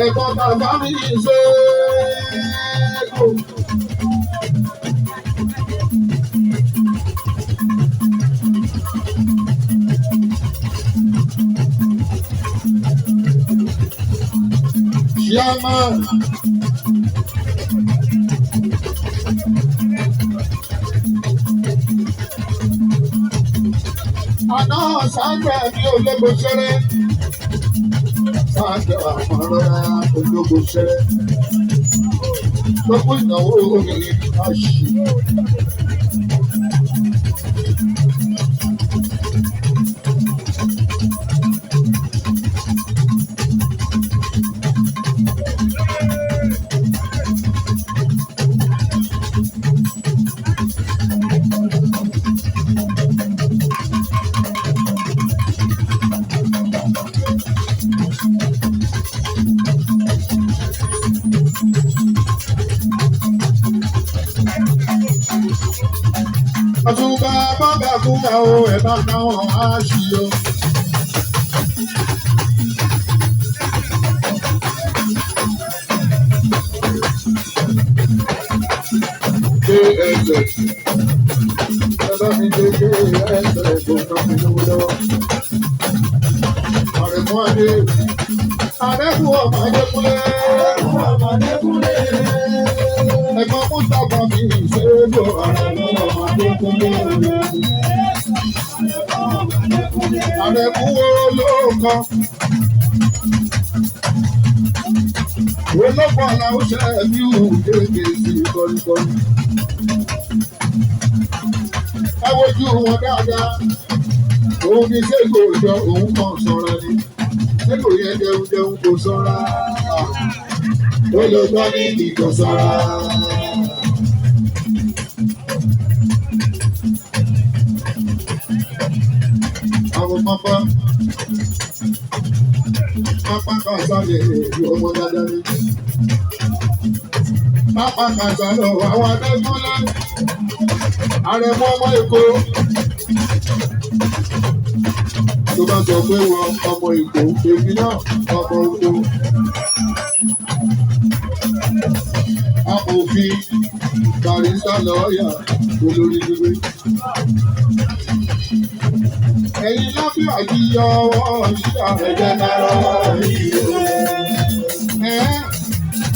Ẹ̀gbọ́n bàbá mi ṣe é kó. Chairman. Àná Sandra ní ológo ṣẹrẹ. Sandra àmọ́ra ológo ṣẹrẹ. Gbogbo ìnáwó mi á ṣì. Àtúbà bọ́gà fúnra o, ẹ̀bá káwọn á ṣì o. KSS, ẹ̀bá mi dé KSS tó kàn mí lówó lọ́wọ́. Àrẹ̀mú Adé, Adékù ọmọ Adékúnlé. Ẹ̀gbọ́n Mustapha mi ṣe é lò Àrẹ̀mú ọmọ Adékúnlé. Àrẹ̀mú olóòkan. Olóòkan làwọn ṣe ẹ̀mí òun kéèké sí kọ́ríkọ́rí. Ẹ wojú wọn dáadáa. Òun ni Ṣégo ìjọ òun kan sọ̀rọ̀ ni. Ṣégo yẹn jẹun kò sọ́ra. Ó lọ gbọ́ ní ìkọ̀sára. Àwọn pápá kan sáré èdè ọmọ dáadáa ni. Pápá kan sáré àwọn Adékúnlé. Àrẹ̀mú ọmọ Èkó. Tó bá sọ pé wọn ọmọ Èkó, èmi náà ọmọ Oko. Amòfin barista lọ́ọ̀yà olórí gbígbé. Ẹ̀yin láfíà yíyọ ọwọ́ yíyá ẹ̀jẹ̀ náírà yíyọ.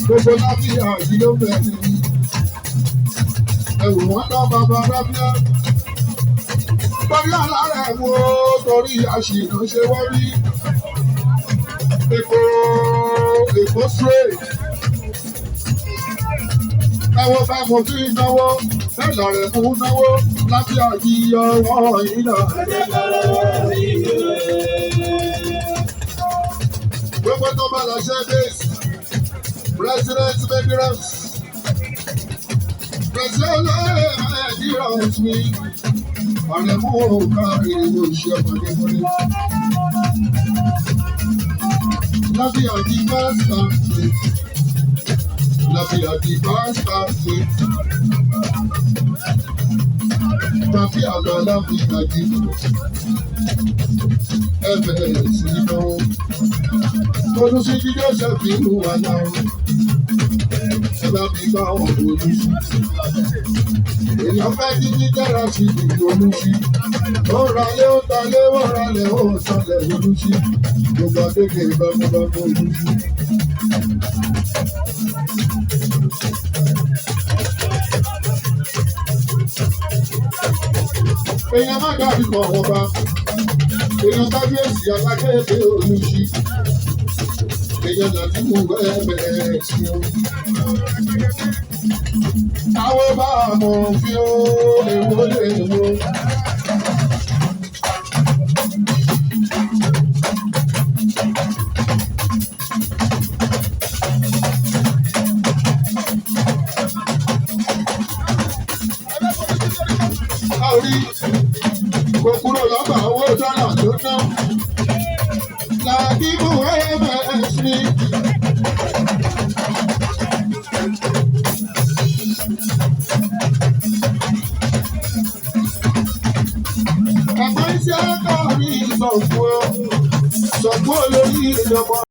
Gbogbo láfíà yìí ló bẹ̀rẹ̀. Ẹ̀wù wọn lọ bàbá rábíà. Torí alára ẹ̀ wo torí àṣìnà ṣe wọ́n rí. Èkó straight. Ẹ̀wọ̀n bá mo fi náwó, bẹ́ẹ̀ lọ́rẹ̀ mú náwó láti àjíyọ wọ́n yìí náà. Gbogbo tó bá lọ ṣe bẹ́ẹ̀sì, President Mediras, President Mediras mi, Àrẹ̀mú káàkiri ìwé òṣìṣẹ́ ọmọdé mọ́lé. Láti àjí pásítà ṣe. Láti àjí pásítà ṣe. Tàbí àgbà láti àjí. Ẹ bẹ̀rẹ̀ sí náà. Olùsí jíjọ́ ṣẹ̀fìlú wà náà. Ẹ bá mi bá wọn lójú. Èèyàn fẹ́ títí dára sí ìlú olùsí. Ó ralé ó talé ó ralẹ̀ ó sọlẹ̀ olùsí. Gbogbo akéèké bámúbámú olùsí. Èèyàn má dàbí kan ọba. Èèyàn kábíyèsí alákéèké olùsí. Èèyàn láti mú bẹ́ẹ̀ sí o. Àwọn bá mọ̀ fi ó èwo lè wo. Àrí kò kúrò lọ́gbà owó dọ́là tó ná. Làbí mú ẹ̀ẹ́mẹ̀ sí. Ẹ̀gbọ́n iṣẹ́ kọ́ mi sọ̀kú lórí ìjọba.